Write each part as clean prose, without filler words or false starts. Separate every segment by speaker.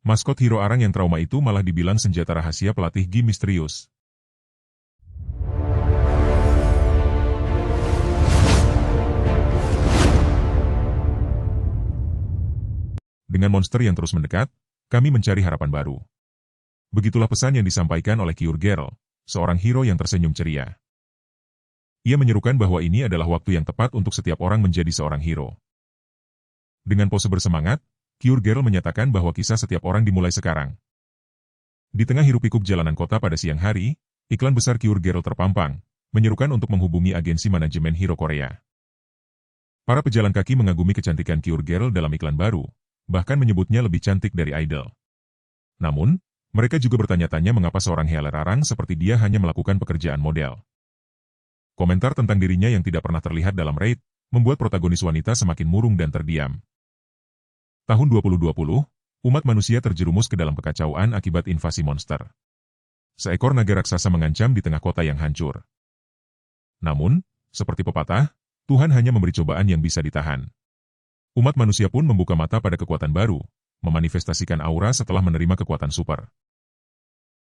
Speaker 1: Maskot hero arang yang trauma itu malah dibilang senjata rahasia pelatih game misterius. Dengan monster yang terus mendekat, kami mencari harapan baru. Begitulah pesan yang disampaikan oleh Cure Girl, seorang hero yang tersenyum ceria. Ia menyerukan bahwa ini adalah waktu yang tepat untuk setiap orang menjadi seorang hero. Dengan pose bersemangat, Cure Girl menyatakan bahwa kisah setiap orang dimulai sekarang. Di tengah hiruk-pikuk jalanan kota pada siang hari, iklan besar Cure Girl terpampang, menyerukan untuk menghubungi agensi manajemen hero Korea. Para pejalan kaki mengagumi kecantikan Cure Girl dalam iklan baru, bahkan menyebutnya lebih cantik dari idol. Namun, mereka juga bertanya-tanya mengapa seorang healer arang seperti dia hanya melakukan pekerjaan model. Komentar tentang dirinya yang tidak pernah terlihat dalam raid, membuat protagonis wanita semakin murung dan terdiam. Tahun 2020, umat manusia terjerumus ke dalam kekacauan akibat invasi monster. Seekor naga raksasa mengancam di tengah kota yang hancur. Namun, seperti pepatah, Tuhan hanya memberi cobaan yang bisa ditahan. Umat manusia pun membuka mata pada kekuatan baru, memanifestasikan aura setelah menerima kekuatan super.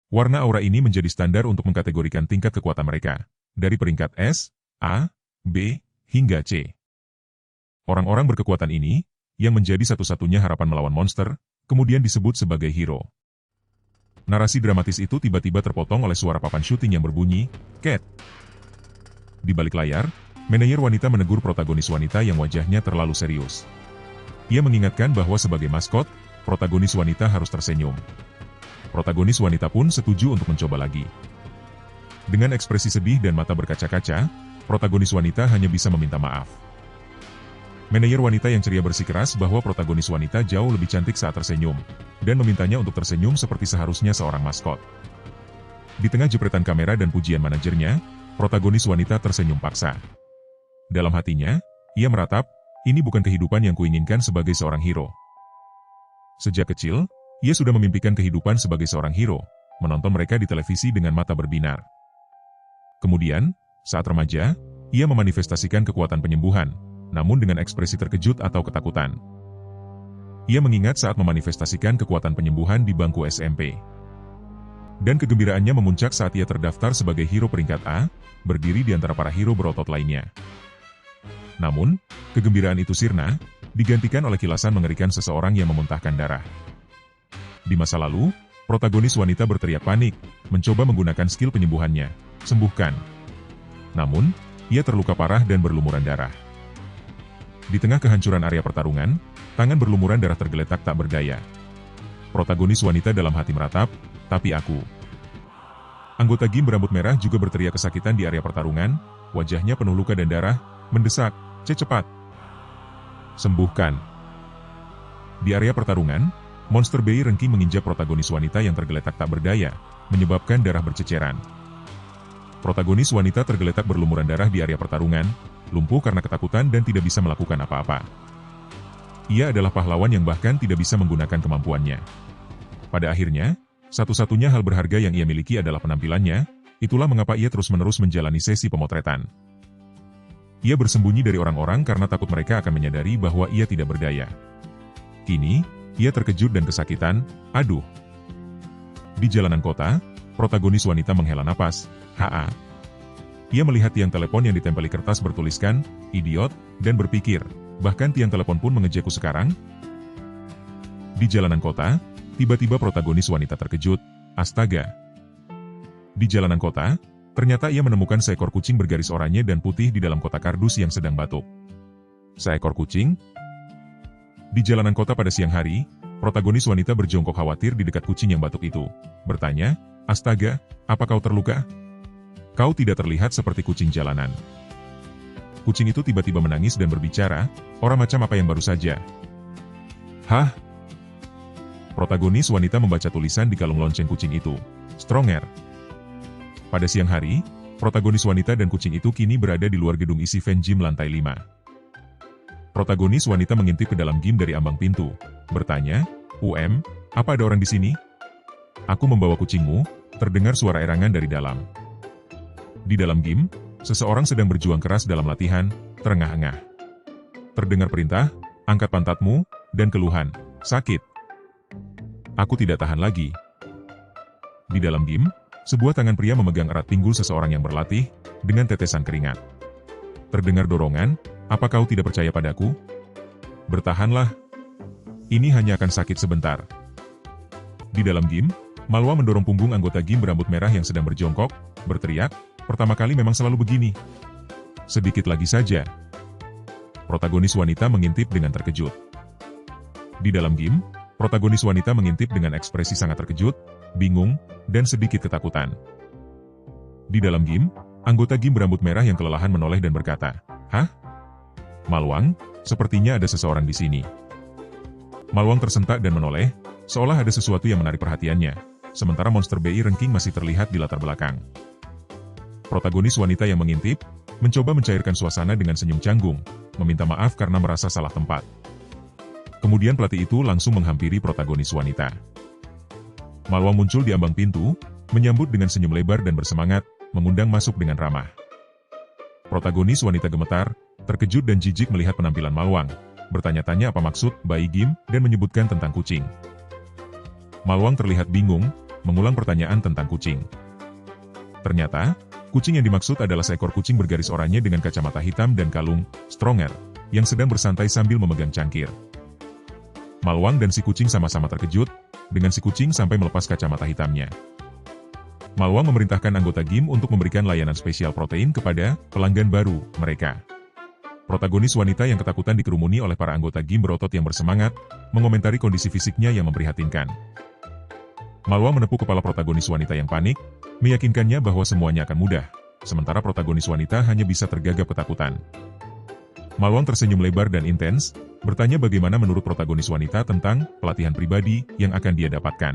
Speaker 1: Warna aura ini menjadi standar untuk mengkategorikan tingkat kekuatan mereka, dari peringkat S, A, B, hingga C. Orang-orang berkekuatan ini, yang menjadi satu-satunya harapan melawan monster, kemudian disebut sebagai hero. Narasi dramatis itu tiba-tiba terpotong oleh suara papan syuting yang berbunyi, "Cat." Di balik layar, manajer wanita menegur protagonis wanita yang wajahnya terlalu serius. Ia mengingatkan bahwa sebagai maskot, protagonis wanita harus tersenyum. Protagonis wanita pun setuju untuk mencoba lagi. Dengan ekspresi sedih dan mata berkaca-kaca, protagonis wanita hanya bisa meminta maaf. Manajer wanita yang ceria bersikeras bahwa protagonis wanita jauh lebih cantik saat tersenyum, dan memintanya untuk tersenyum seperti seharusnya seorang maskot. Di tengah jepretan kamera dan pujian manajernya, protagonis wanita tersenyum paksa. Dalam hatinya, ia meratap, ini bukan kehidupan yang kuinginkan sebagai seorang hero. Sejak kecil, ia sudah memimpikan kehidupan sebagai seorang hero, menonton mereka di televisi dengan mata berbinar. Kemudian, saat remaja, ia memanifestasikan kekuatan penyembuhan, namun dengan ekspresi terkejut atau ketakutan. Ia mengingat saat memanifestasikan kekuatan penyembuhan di bangku SMP. Dan kegembiraannya memuncak saat ia terdaftar sebagai hero peringkat A, berdiri di antara para hero berotot lainnya. Namun, kegembiraan itu sirna, digantikan oleh kilasan mengerikan seseorang yang memuntahkan darah. Di masa lalu, protagonis wanita berteriak panik, mencoba menggunakan skill penyembuhannya, sembuhkan. Namun, ia terluka parah dan berlumuran darah. Di tengah kehancuran area pertarungan, tangan berlumuran darah tergeletak tak berdaya. Protagonis wanita dalam hati meratap, tapi aku. Anggota game berambut merah juga berteriak kesakitan di area pertarungan, wajahnya penuh luka dan darah, mendesak, cepat. Sembuhkan. Di area pertarungan, monster Bei Rengki menginjak protagonis wanita yang tergeletak tak berdaya, menyebabkan darah berceceran. Protagonis wanita tergeletak berlumuran darah di area pertarungan, lumpuh karena ketakutan dan tidak bisa melakukan apa-apa. Ia adalah pahlawan yang bahkan tidak bisa menggunakan kemampuannya. Pada akhirnya, satu-satunya hal berharga yang ia miliki adalah penampilannya, itulah mengapa ia terus-menerus menjalani sesi pemotretan. Ia bersembunyi dari orang-orang karena takut mereka akan menyadari bahwa ia tidak berdaya. Kini, ia terkejut dan kesakitan, aduh. Di jalanan kota, protagonis wanita menghela napas, "Ha-ha." Ia melihat tiang telepon yang ditempeli kertas bertuliskan, idiot, dan berpikir, bahkan tiang telepon pun mengejekku sekarang? Di jalanan kota, tiba-tiba protagonis wanita terkejut, astaga. Di jalanan kota, ternyata ia menemukan seekor kucing bergaris oranye dan putih di dalam kotak kardus yang sedang batuk. Seekor kucing? Di jalanan kota pada siang hari, protagonis wanita berjongkok khawatir di dekat kucing yang batuk itu, bertanya, astaga, apa kau terluka? Kau tidak terlihat seperti kucing jalanan. Kucing itu tiba-tiba menangis dan berbicara, orang macam apa yang baru saja? Hah? Protagonis wanita membaca tulisan di kalung lonceng kucing itu, Stronger. Pada siang hari, protagonis wanita dan kucing itu kini berada di luar gedung isi fan gym lantai 5. Protagonis wanita mengintip ke dalam gym dari ambang pintu, bertanya, apa ada orang di sini? Aku membawa kucingmu, terdengar suara erangan dari dalam. Di dalam game, seseorang sedang berjuang keras dalam latihan, terengah-engah. Terdengar perintah, angkat pantatmu, dan keluhan, sakit. Aku tidak tahan lagi. Di dalam game, sebuah tangan pria memegang erat pinggul seseorang yang berlatih, dengan tetesan keringat. Terdengar dorongan, apa kau tidak percaya padaku? Bertahanlah. Ini hanya akan sakit sebentar. Di dalam game, Malwa mendorong punggung anggota game berambut merah yang sedang berjongkok, berteriak, pertama kali memang selalu begini. Sedikit lagi saja. Protagonis wanita mengintip dengan terkejut. Di dalam game, protagonis wanita mengintip dengan ekspresi sangat terkejut, bingung, dan sedikit ketakutan. Di dalam game, anggota game berambut merah yang kelelahan menoleh dan berkata, "Hah? Malwang, sepertinya ada seseorang di sini." Malwang tersentak dan menoleh, seolah ada sesuatu yang menarik perhatiannya, sementara monster BI ranking masih terlihat di latar belakang. Protagonis wanita yang mengintip, mencoba mencairkan suasana dengan senyum canggung, meminta maaf karena merasa salah tempat. Kemudian pelatih itu langsung menghampiri protagonis wanita. Malwang muncul di ambang pintu, menyambut dengan senyum lebar dan bersemangat, mengundang masuk dengan ramah. Protagonis wanita gemetar, terkejut dan jijik melihat penampilan Malwang, bertanya-tanya apa maksud Bai Gim dan menyebutkan tentang kucing. Malwang terlihat bingung, mengulang pertanyaan tentang kucing. Ternyata, kucing yang dimaksud adalah seekor kucing bergaris oranye dengan kacamata hitam dan kalung, Stronger, yang sedang bersantai sambil memegang cangkir. Malwang dan si kucing sama-sama terkejut, dengan si kucing sampai melepas kacamata hitamnya. Malwang memerintahkan anggota game untuk memberikan layanan spesial protein kepada pelanggan baru mereka. Protagonis wanita yang ketakutan dikerumuni oleh para anggota game berotot yang bersemangat, mengomentari kondisi fisiknya yang memprihatinkan. Malwang menepuk kepala protagonis wanita yang panik, meyakinkannya bahwa semuanya akan mudah, sementara protagonis wanita hanya bisa tergagap ketakutan. Malwang tersenyum lebar dan intens, bertanya bagaimana menurut protagonis wanita tentang pelatihan pribadi yang akan dia dapatkan.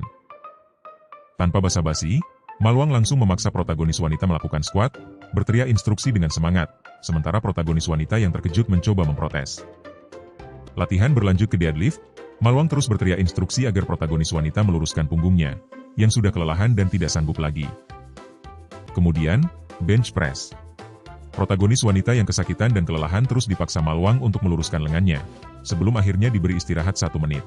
Speaker 1: Tanpa basa-basi, Malwang langsung memaksa protagonis wanita melakukan squat, berteriak instruksi dengan semangat, sementara protagonis wanita yang terkejut mencoba memprotes. Latihan berlanjut ke deadlift, Malwang terus berteriak instruksi agar protagonis wanita meluruskan punggungnya, yang sudah kelelahan dan tidak sanggup lagi. Kemudian, bench press. Protagonis wanita yang kesakitan dan kelelahan terus dipaksa Malwang untuk meluruskan lengannya, sebelum akhirnya diberi istirahat 1 menit.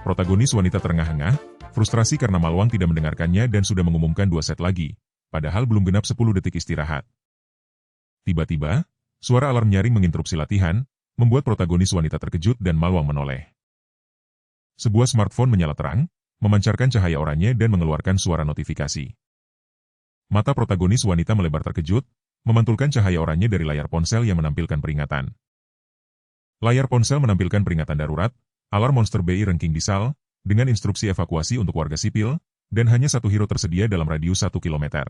Speaker 1: Protagonis wanita terengah-engah, frustrasi karena Malwang tidak mendengarkannya dan sudah mengumumkan 2 set lagi, padahal belum genap 10 detik istirahat. Tiba-tiba, suara alarm nyaring menginterupsi latihan, membuat protagonis wanita terkejut dan Malwang menoleh. Sebuah smartphone menyala terang, memancarkan cahaya oranye dan mengeluarkan suara notifikasi. Mata protagonis wanita melebar terkejut, memantulkan cahaya oranye dari layar ponsel yang menampilkan peringatan. Layar ponsel menampilkan peringatan darurat, alarm monster BI ranking Disal, dengan instruksi evakuasi untuk warga sipil, dan hanya 1 hero tersedia dalam radius 1 km.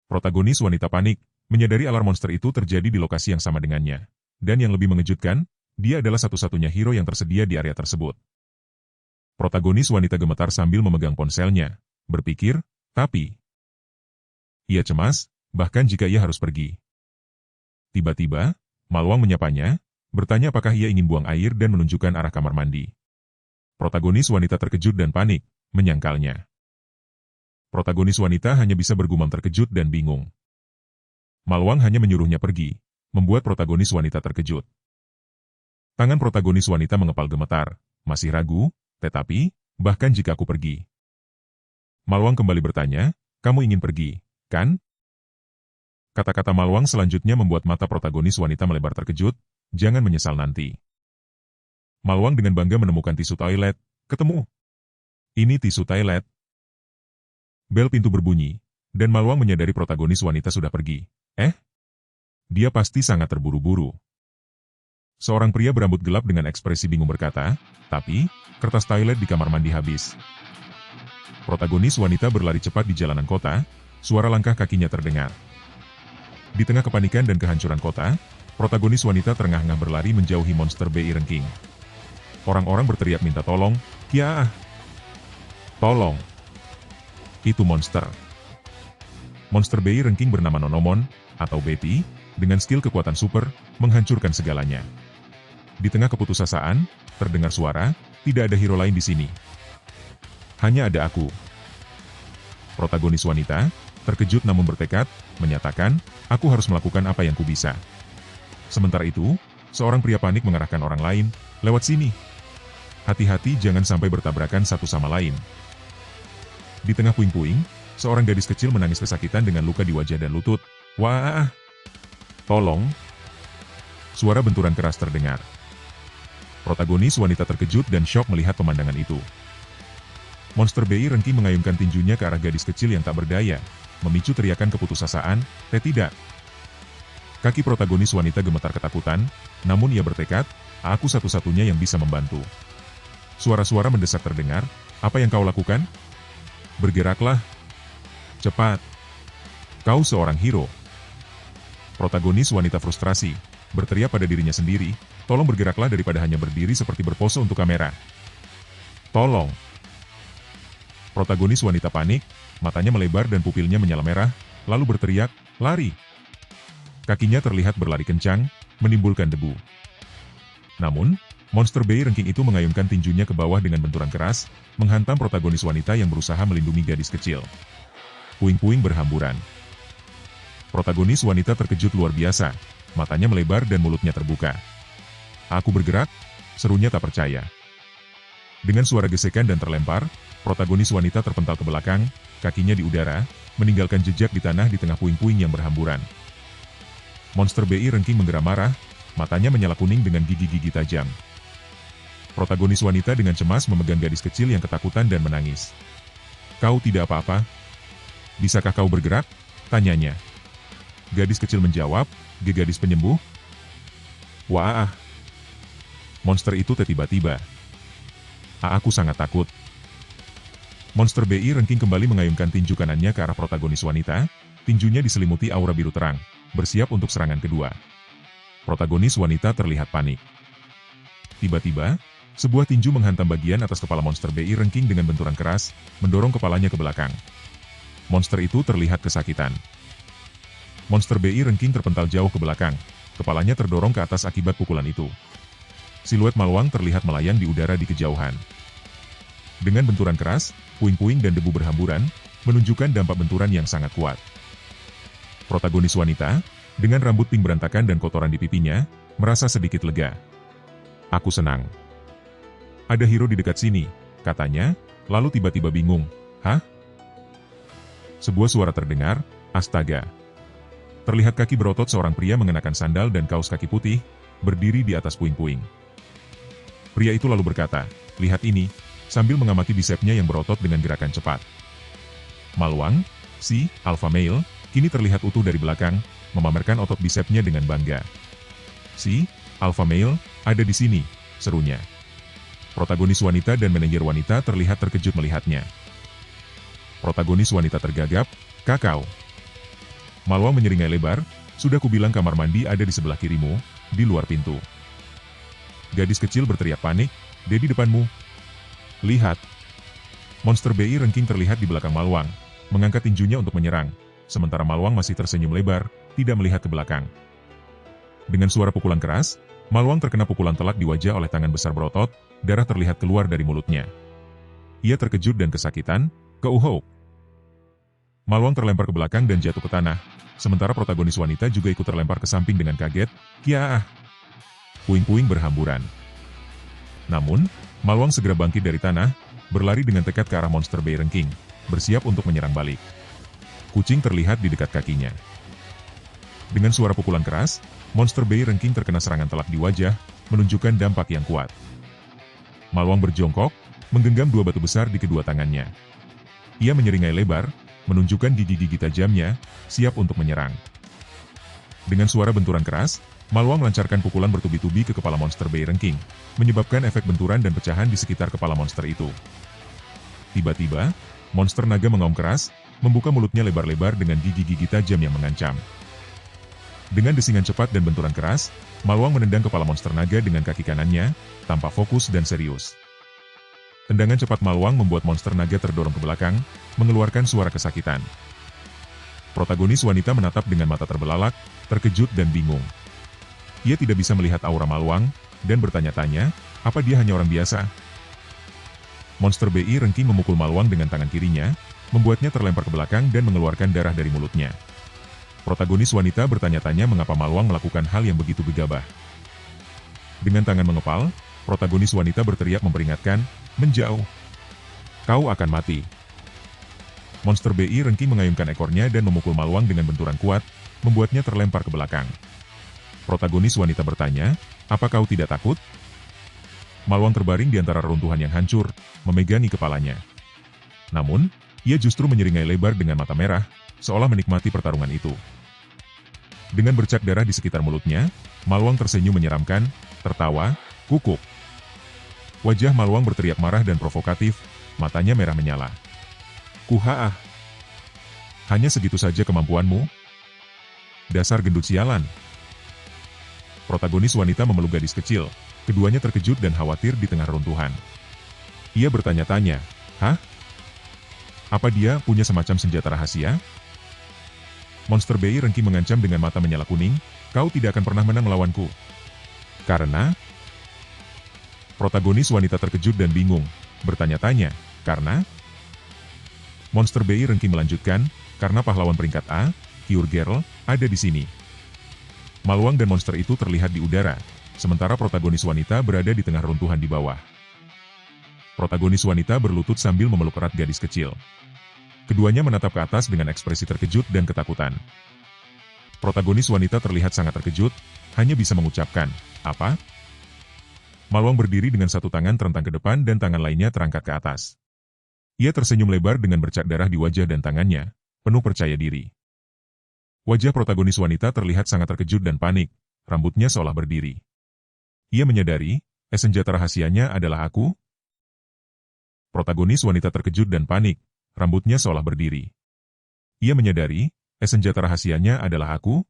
Speaker 1: Protagonis wanita panik, menyadari alarm monster itu terjadi di lokasi yang sama dengannya. Dan yang lebih mengejutkan, dia adalah satu-satunya hero yang tersedia di area tersebut. Protagonis wanita gemetar sambil memegang ponselnya, berpikir, tapi... Ia cemas, bahkan jika ia harus pergi. Tiba-tiba, Malwang menyapanya, bertanya apakah ia ingin buang air dan menunjukkan arah kamar mandi. Protagonis wanita terkejut dan panik, menyangkalnya. Protagonis wanita hanya bisa bergumam terkejut dan bingung. Malwang hanya menyuruhnya pergi, membuat protagonis wanita terkejut. Tangan protagonis wanita mengepal gemetar, masih ragu, tetapi, bahkan jika aku pergi. Malwang kembali bertanya, kamu ingin pergi, kan? Kata-kata Malwang selanjutnya membuat mata protagonis wanita melebar terkejut, jangan menyesal nanti. Malwang dengan bangga menemukan tisu toilet, ketemu. Ini tisu toilet. Bel pintu berbunyi, dan Malwang menyadari protagonis wanita sudah pergi. Dia pasti sangat terburu-buru. Seorang pria berambut gelap dengan ekspresi bingung berkata, tapi, kertas toilet di kamar mandi habis. Protagonis wanita berlari cepat di jalanan kota, suara langkah kakinya terdengar. Di tengah kepanikan dan kehancuran kota, protagonis wanita terengah-engah berlari menjauhi monster BI ranking. Orang-orang berteriak minta tolong, "Kiaah! Tolong! Itu monster!" Monster BI ranking bernama Nonomon, atau Betty, dengan skill kekuatan super, menghancurkan segalanya. Di tengah keputusasaan, terdengar suara, tidak ada hero lain di sini. Hanya ada aku. Protagonis wanita, terkejut namun bertekad, menyatakan, aku harus melakukan apa yang kubisa. Sementara itu, seorang pria panik mengarahkan orang lain, lewat sini. Hati-hati jangan sampai bertabrakan satu sama lain. Di tengah puing-puing, seorang gadis kecil menangis kesakitan dengan luka di wajah dan lutut. Wah! Tolong! Suara benturan keras terdengar. Protagonis wanita terkejut dan syok melihat pemandangan itu. Monster BI Rengking mengayunkan tinjunya ke arah gadis kecil yang tak berdaya, memicu teriakan keputusasaan, tidak. Kaki protagonis wanita gemetar ketakutan, namun ia bertekad, aku satu-satunya yang bisa membantu. Suara-suara mendesak terdengar, apa yang kau lakukan? Bergeraklah. Cepat. Kau seorang hero. Protagonis wanita frustrasi, berteriak pada dirinya sendiri, tolong bergeraklah daripada hanya berdiri seperti berpose untuk kamera. Tolong. Protagonis wanita panik, matanya melebar dan pupilnya menyala merah, lalu berteriak, lari. Kakinya terlihat berlari kencang, menimbulkan debu. Namun, monster BI Rengking itu mengayunkan tinjunya ke bawah dengan benturan keras, menghantam protagonis wanita yang berusaha melindungi gadis kecil. Puing-puing berhamburan. Protagonis wanita terkejut luar biasa, matanya melebar dan mulutnya terbuka. Aku bergerak, serunya tak percaya. Dengan suara gesekan dan terlempar, protagonis wanita terpental ke belakang, kakinya di udara, meninggalkan jejak di tanah di tengah puing-puing yang berhamburan. Monster BI Rengking menggeram marah, matanya menyala kuning dengan gigi-gigi tajam. Protagonis wanita dengan cemas memegang gadis kecil yang ketakutan dan menangis. Kau tidak apa-apa? Bisakah kau bergerak? Tanyanya. Gadis kecil menjawab, gadis penyembuh? Wah! Monster itu tiba-tiba. Aku sangat takut. Monster BI Rengking kembali mengayunkan tinju kanannya ke arah protagonis wanita, tinjunya diselimuti aura biru terang, bersiap untuk serangan kedua. Protagonis wanita terlihat panik. Tiba-tiba, sebuah tinju menghantam bagian atas kepala monster BI Rengking dengan benturan keras, mendorong kepalanya ke belakang. Monster itu terlihat kesakitan. Monster BI Rengking terpental jauh ke belakang, kepalanya terdorong ke atas akibat pukulan itu. Siluet Maluang terlihat melayang di udara di kejauhan. Dengan benturan keras, puing-puing dan debu berhamburan, menunjukkan dampak benturan yang sangat kuat. Protagonis wanita, dengan rambut pink berantakan dan kotoran di pipinya, merasa sedikit lega. Aku senang. Ada hero di dekat sini, katanya, lalu tiba-tiba bingung. Hah? Sebuah suara terdengar, astaga. Terlihat kaki berotot seorang pria mengenakan sandal dan kaos kaki putih, berdiri di atas puing-puing. Pria itu lalu berkata, lihat ini, sambil mengamati bisepnya yang berotot dengan gerakan cepat. Maluang, si alpha male, kini terlihat utuh dari belakang, memamerkan otot bisepnya dengan bangga. Si alpha male, ada di sini, serunya. Protagonis wanita dan manajer wanita terlihat terkejut melihatnya. Protagonis wanita tergagap, kakao. Maluang menyeringai lebar, sudah kubilang kamar mandi ada di sebelah kirimu, di luar pintu. Gadis kecil berteriak panik, di depanmu. Lihat. Monster BI Rengking terlihat di belakang Maluang, mengangkat tinjunya untuk menyerang, sementara Maluang masih tersenyum lebar, tidak melihat ke belakang. Dengan suara pukulan keras, Maluang terkena pukulan telak di wajah oleh tangan besar berotot, darah terlihat keluar dari mulutnya. Ia terkejut dan kesakitan, keuhou. Maluang terlempar ke belakang dan jatuh ke tanah, sementara protagonis wanita juga ikut terlempar ke samping dengan kaget, kiaah. Puing-puing berhamburan. Namun, Maluang segera bangkit dari tanah, berlari dengan tekad ke arah monster BI Rengking, bersiap untuk menyerang balik. Kucing terlihat di dekat kakinya. Dengan suara pukulan keras, monster BI Rengking terkena serangan telak di wajah, menunjukkan dampak yang kuat. Maluang berjongkok, menggenggam dua batu besar di kedua tangannya. Ia menyeringai lebar, menunjukkan gigi-gigi tajamnya, siap untuk menyerang. Dengan suara benturan keras, Maluang melancarkan pukulan bertubi-tubi ke kepala monster BI Rengking, menyebabkan efek benturan dan pecahan di sekitar kepala monster itu. Tiba-tiba, monster naga mengaum keras, membuka mulutnya lebar-lebar dengan gigi-gigi tajam yang mengancam. Dengan desingan cepat dan benturan keras, Maluang menendang kepala monster naga dengan kaki kanannya, tanpa fokus dan serius. Tendangan cepat Maluang membuat monster naga terdorong ke belakang, mengeluarkan suara kesakitan. Protagonis wanita menatap dengan mata terbelalak, terkejut dan bingung. Ia tidak bisa melihat aura Maluang, dan bertanya-tanya, apa dia hanya orang biasa? Monster BI Rengking memukul Maluang dengan tangan kirinya, membuatnya terlempar ke belakang dan mengeluarkan darah dari mulutnya. Protagonis wanita bertanya-tanya mengapa Maluang melakukan hal yang begitu gegabah. Dengan tangan mengepal, Protagonis wanita berteriak memperingatkan, menjauh. Kau akan mati. Monster BI Rengking mengayunkan ekornya dan memukul Malwang dengan benturan kuat, membuatnya terlempar ke belakang. Protagonis wanita bertanya, apa kau tidak takut? Malwang terbaring di antara reruntuhan yang hancur, memegangi kepalanya. Namun, ia justru menyeringai lebar dengan mata merah, seolah menikmati pertarungan itu. Dengan bercak darah di sekitar mulutnya, Malwang tersenyum menyeramkan, tertawa, kukuk. Wajah Malwang berteriak marah dan provokatif, matanya merah menyala. Kuhaah. Hanya segitu saja kemampuanmu? Dasar gendut sialan. Protagonis wanita memeluk gadis kecil, keduanya terkejut dan khawatir di tengah runtuhan. Ia bertanya-tanya, hah? Apa dia punya semacam senjata rahasia? Monster BI Rengking mengancam dengan mata menyala kuning, kau tidak akan pernah menang melawanku. Karena? Protagonis wanita terkejut dan bingung, bertanya-tanya, karena? Monster BI Rengking melanjutkan, karena pahlawan peringkat A, Cure Girl, ada di sini. Malwang dan monster itu terlihat di udara, sementara protagonis wanita berada di tengah runtuhan di bawah. Protagonis wanita berlutut sambil memeluk erat gadis kecil. Keduanya menatap ke atas dengan ekspresi terkejut dan ketakutan. Protagonis wanita terlihat sangat terkejut, hanya bisa mengucapkan, apa? Malwang berdiri dengan satu tangan terentang ke depan dan tangan lainnya terangkat ke atas. Ia tersenyum lebar dengan bercak darah di wajah dan tangannya, penuh percaya diri. Wajah protagonis wanita terlihat sangat terkejut dan panik, rambutnya seolah berdiri. Ia menyadari, senjata rahasianya adalah aku? Protagonis wanita terkejut dan panik, rambutnya seolah berdiri. Ia menyadari, senjata rahasianya adalah aku?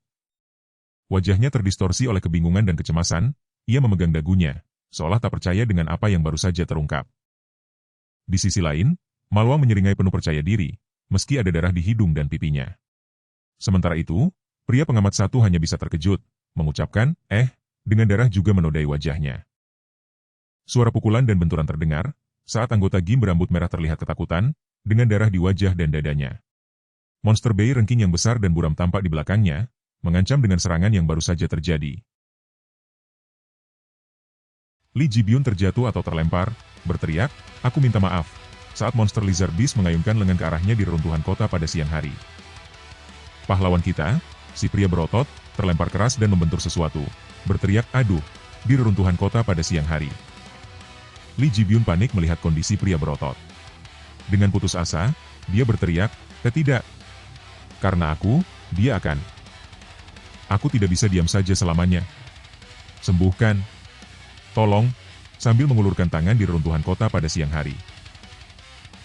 Speaker 1: Wajahnya terdistorsi oleh kebingungan dan kecemasan, ia memegang dagunya, seolah tak percaya dengan apa yang baru saja terungkap. Di sisi lain, Malwang menyeringai penuh percaya diri, meski ada darah di hidung dan pipinya. Sementara itu, pria pengamat satu hanya bisa terkejut, mengucapkan, dengan darah juga menodai wajahnya. Suara pukulan dan benturan terdengar, saat anggota Gim berambut merah terlihat ketakutan, dengan darah di wajah dan dadanya. Monster BI Rengking yang besar dan buram tampak di belakangnya, mengancam dengan serangan yang baru saja terjadi. Li Jibyun terjatuh atau terlempar, berteriak, aku minta maaf, saat monster Lizard Beast mengayunkan lengan ke arahnya di reruntuhan kota pada siang hari. Pahlawan kita, si pria berotot, terlempar keras dan membentur sesuatu, berteriak aduh, di reruntuhan kota pada siang hari. Li Jibyun panik melihat kondisi pria berotot. Dengan putus asa, dia berteriak, tidak. Karena dia akan. Aku tidak bisa diam saja selamanya. Sembuhkan. Tolong, sambil mengulurkan tangan di reruntuhan kota pada siang hari.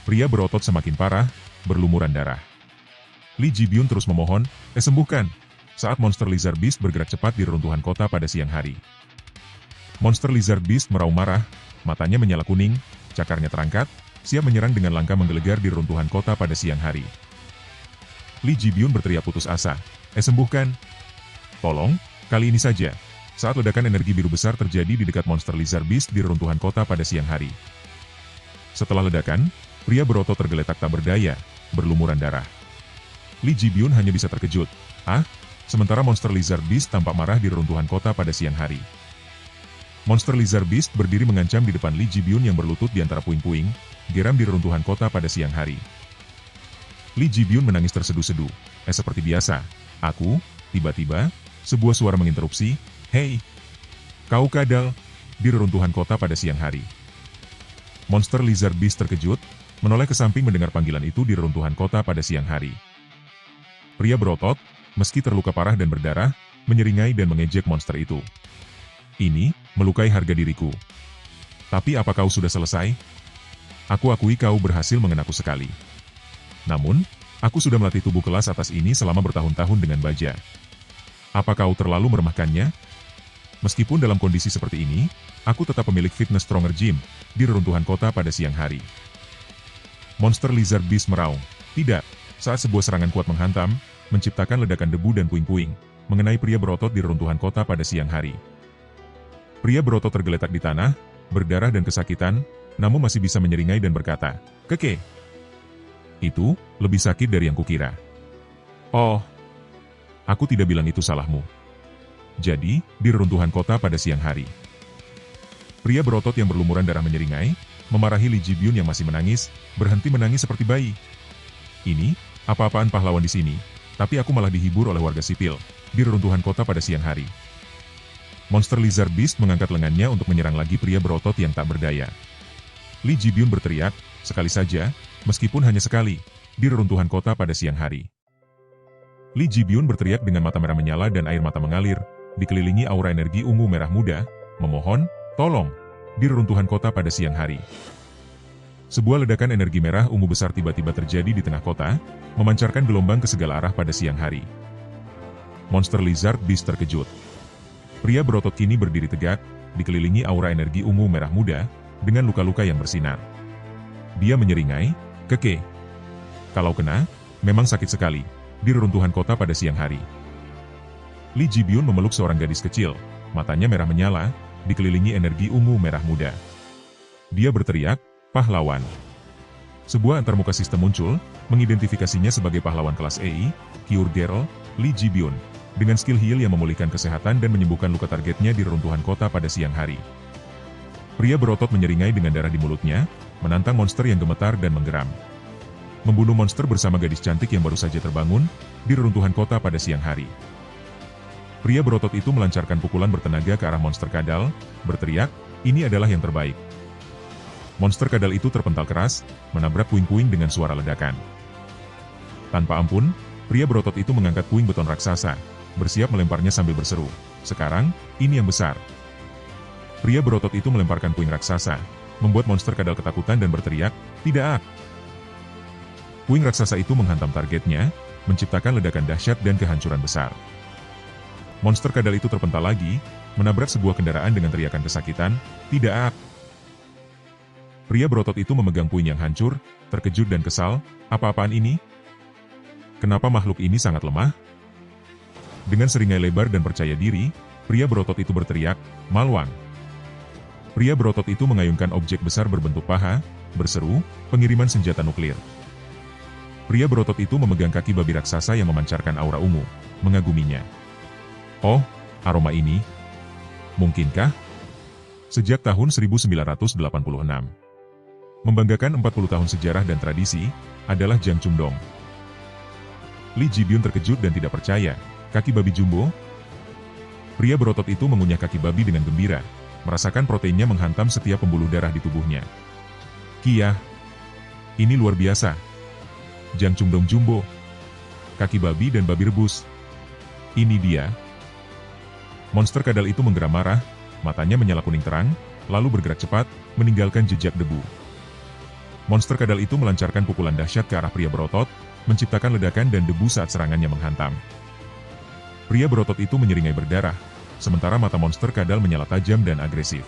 Speaker 1: Pria berotot semakin parah, berlumuran darah. Li Jibyun terus memohon, sembuhkan, saat monster Lizard Beast bergerak cepat di reruntuhan kota pada siang hari. Monster Lizard Beast meraung marah, matanya menyala kuning, cakarnya terangkat, siap menyerang dengan langkah menggelegar di reruntuhan kota pada siang hari. Li Jibyun berteriak putus asa, sembuhkan. Tolong, kali ini saja, saat ledakan energi biru besar terjadi di dekat monster Lizard Beast di reruntuhan kota pada siang hari. Setelah ledakan, pria berotot tergeletak tak berdaya, berlumuran darah. Li Jibyun hanya bisa terkejut. Sementara monster Lizard Beast tampak marah di reruntuhan kota pada siang hari. Monster Lizard Beast berdiri mengancam di depan Li Jibyun yang berlutut di antara puing-puing, geram di reruntuhan kota pada siang hari. Li Jibyun menangis terseduh-seduh. Seperti biasa, tiba-tiba, sebuah suara menginterupsi, hei, kau kadal, di reruntuhan kota pada siang hari. Monster Lizard Beast terkejut, menoleh ke samping mendengar panggilan itu di reruntuhan kota pada siang hari. Pria berotot, meski terluka parah dan berdarah, menyeringai dan mengejek monster itu. Ini, melukai harga diriku. Tapi apa kau sudah selesai? Aku akui kau berhasil mengenaku sekali. Namun, aku sudah melatih tubuh kelas atas ini selama bertahun-tahun dengan baja. Apa kau terlalu meremehkannya? Meskipun dalam kondisi seperti ini, aku tetap pemilik fitness stronger gym, di reruntuhan kota pada siang hari. Monster Lizard Beast meraung. Tidak, saat sebuah serangan kuat menghantam, menciptakan ledakan debu dan puing-puing, mengenai pria berotot di reruntuhan kota pada siang hari. Pria berotot tergeletak di tanah, berdarah dan kesakitan, namun masih bisa menyeringai dan berkata, "Keke." Itu, lebih sakit dari yang kukira. Oh, aku tidak bilang itu salahmu. Jadi, di reruntuhan kota pada siang hari. Pria berotot yang berlumuran darah menyeringai, memarahi Lee Ji-byun yang masih menangis, berhenti menangis seperti bayi. Ini, apa-apaan pahlawan di sini, tapi aku malah dihibur oleh warga sipil, di reruntuhan kota pada siang hari. Monster Lizard Beast mengangkat lengannya untuk menyerang lagi pria berotot yang tak berdaya. Lee Ji-byun berteriak, sekali saja, meskipun hanya sekali, di reruntuhan kota pada siang hari. Lee Ji-byun berteriak dengan mata merah menyala dan air mata mengalir, dikelilingi aura energi ungu merah muda, memohon, tolong, di reruntuhan kota pada siang hari. Sebuah ledakan energi merah ungu besar tiba-tiba terjadi di tengah kota, memancarkan gelombang ke segala arah pada siang hari. Monster Lizard Beast terkejut. Pria berotot kini berdiri tegak, dikelilingi aura energi ungu merah muda, dengan luka-luka yang bersinar. Dia menyeringai, keke. Kalau kena, memang sakit sekali, di reruntuhan kota pada siang hari. Lee Ji-byun memeluk seorang gadis kecil, matanya merah menyala, dikelilingi energi ungu merah muda. Dia berteriak, pahlawan. Sebuah antarmuka sistem muncul, mengidentifikasinya sebagai pahlawan kelas EI, Kyurgerl, Lee Ji-byun, dengan skill heal yang memulihkan kesehatan dan menyembuhkan luka targetnya di reruntuhan kota pada siang hari. Pria berotot menyeringai dengan darah di mulutnya, menantang monster yang gemetar dan menggeram. Membunuh monster bersama gadis cantik yang baru saja terbangun, di reruntuhan kota pada siang hari. Pria berotot itu melancarkan pukulan bertenaga ke arah monster kadal, berteriak, ini adalah yang terbaik. Monster kadal itu terpental keras, menabrak puing-puing dengan suara ledakan. Tanpa ampun, pria berotot itu mengangkat puing beton raksasa, bersiap melemparnya sambil berseru, sekarang, ini yang besar. Pria berotot itu melemparkan puing raksasa, membuat monster kadal ketakutan dan berteriak, tidak. Puing raksasa itu menghantam targetnya, menciptakan ledakan dahsyat dan kehancuran besar. Monster kadal itu terpental lagi, menabrak sebuah kendaraan dengan teriakan kesakitan, tidak. Pria berotot itu memegang puing yang hancur, terkejut dan kesal, apa-apaan ini? Kenapa makhluk ini sangat lemah? Dengan seringai lebar dan percaya diri, pria berotot itu berteriak, Malwang. Pria berotot itu mengayunkan objek besar berbentuk paha, berseru, pengiriman senjata nuklir. Pria berotot itu memegang kaki babi raksasa yang memancarkan aura ungu, mengaguminya. Oh, aroma ini. Mungkinkah? Sejak tahun 1986. Membanggakan 40 tahun sejarah dan tradisi, adalah Jang Chungdong. Lee Ji-byun terkejut dan tidak percaya, kaki babi jumbo? Pria berotot itu mengunyah kaki babi dengan gembira, merasakan proteinnya menghantam setiap pembuluh darah di tubuhnya. Kiyah, ini luar biasa. Jang Chungdong jumbo. Kaki babi dan babi rebus. Ini dia. Monster kadal itu menggeram marah, matanya menyala kuning terang, lalu bergerak cepat, meninggalkan jejak debu. Monster kadal itu melancarkan pukulan dahsyat ke arah pria berotot, menciptakan ledakan dan debu saat serangannya menghantam. Pria berotot itu menyeringai berdarah, sementara mata monster kadal menyala tajam dan agresif.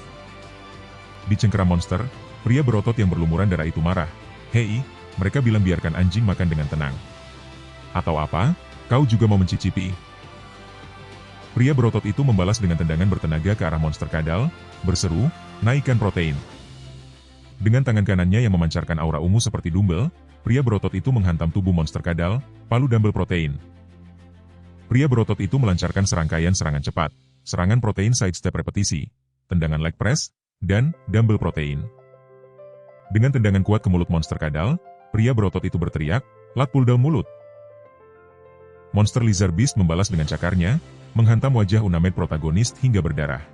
Speaker 1: Di cengkram monster, pria berotot yang berlumuran darah itu marah, hei, mereka bilang biarkan anjing makan dengan tenang. Atau apa, kau juga mau mencicipi? Pria berotot itu membalas dengan tendangan bertenaga ke arah monster kadal, berseru, naikkan protein. Dengan tangan kanannya yang memancarkan aura ungu seperti dumbbell, pria berotot itu menghantam tubuh monster kadal, palu dumbbell protein. Pria berotot itu melancarkan serangkaian serangan cepat, serangan protein sidestep repetisi, tendangan leg press, dan dumbbell protein. Dengan tendangan kuat ke mulut monster kadal, pria berotot itu berteriak, lat pull down mulut. Monster Lizard Beast membalas dengan cakarnya, menghantam wajah Unamed protagonis hingga berdarah.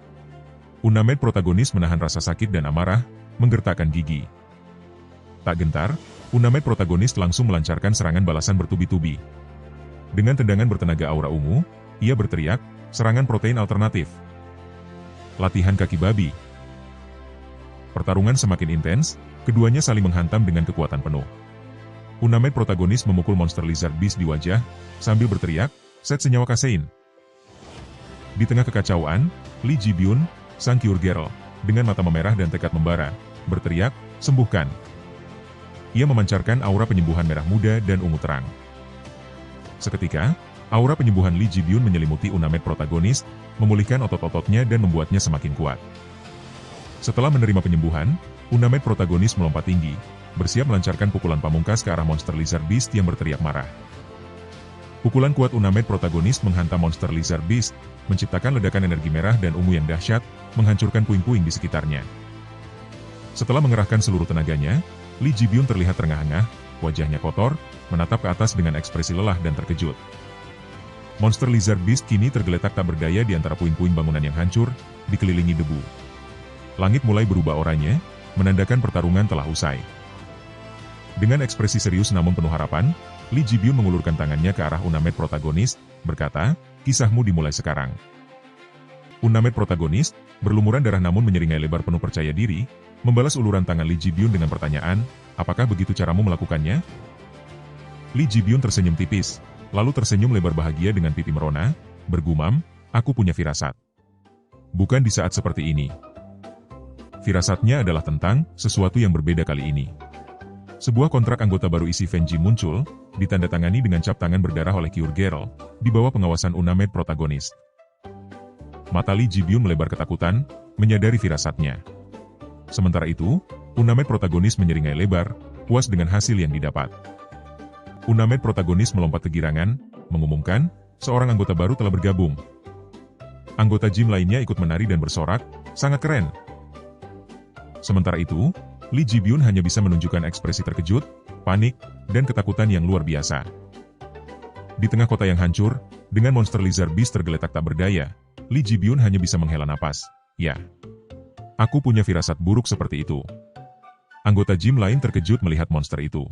Speaker 1: Unamed protagonis menahan rasa sakit dan amarah, menggertakkan gigi. Tak gentar, Unamed protagonis langsung melancarkan serangan balasan bertubi-tubi. Dengan tendangan bertenaga aura ungu, ia berteriak, serangan protein alternatif. Latihan kaki babi. Pertarungan semakin intens, keduanya saling menghantam dengan kekuatan penuh. Unamed protagonis memukul monster Lizard Beast di wajah, sambil berteriak, set senyawa kasein. Di tengah kekacauan, Lee Ji-byun, sang Kyurgerl, dengan mata memerah dan tekad membara, berteriak, sembuhkan. Ia memancarkan aura penyembuhan merah muda dan ungu terang. Seketika, aura penyembuhan Lee Ji-byun menyelimuti Unamed protagonis, memulihkan otot-ototnya dan membuatnya semakin kuat. Setelah menerima penyembuhan, Unamed protagonis melompat tinggi, bersiap melancarkan pukulan pamungkas ke arah monster Lizard Beast yang berteriak marah. Pukulan kuat Unnamed protagonis menghantam monster Lizard Beast, menciptakan ledakan energi merah dan ungu yang dahsyat, menghancurkan puing-puing di sekitarnya. Setelah mengerahkan seluruh tenaganya, Lee Ji-byun terlihat terengah-engah, wajahnya kotor, menatap ke atas dengan ekspresi lelah dan terkejut. Monster Lizard Beast kini tergeletak tak berdaya di antara puing-puing bangunan yang hancur, dikelilingi debu. Langit mulai berubah oranye, menandakan pertarungan telah usai. Dengan ekspresi serius namun penuh harapan, Lee Ji-byun mengulurkan tangannya ke arah Unnamed protagonis, berkata, "Kisahmu dimulai sekarang." Unnamed protagonis, berlumuran darah namun menyeringai lebar penuh percaya diri, membalas uluran tangan Lee Ji-byun dengan pertanyaan, "Apakah begitu caramu melakukannya?" Lee Ji-byun tersenyum tipis, lalu tersenyum lebar bahagia dengan pipi merona, bergumam, "Aku punya firasat." Bukan di saat seperti ini. Firasatnya adalah tentang sesuatu yang berbeda kali ini. Sebuah kontrak anggota baru isi Venji muncul, ditandatangani dengan cap tangan berdarah oleh Kjorgerl, di bawah pengawasan Unnamed protagonis. Mata Lee Ji-byun melebar ketakutan, menyadari firasatnya. Sementara itu, Unnamed protagonis menyeringai lebar, puas dengan hasil yang didapat. Unnamed protagonis melompat kegirangan, mengumumkan, seorang anggota baru telah bergabung. Anggota gym lainnya ikut menari dan bersorak, "Sangat keren." Sementara itu, Lee Ji-byun hanya bisa menunjukkan ekspresi terkejut, panik, dan ketakutan yang luar biasa. Di tengah kota yang hancur, dengan monster Lizard Beast tergeletak tak berdaya, Lee Ji-byun hanya bisa menghela napas. "Ya, aku punya firasat buruk seperti itu." Anggota gym lain terkejut melihat monster itu.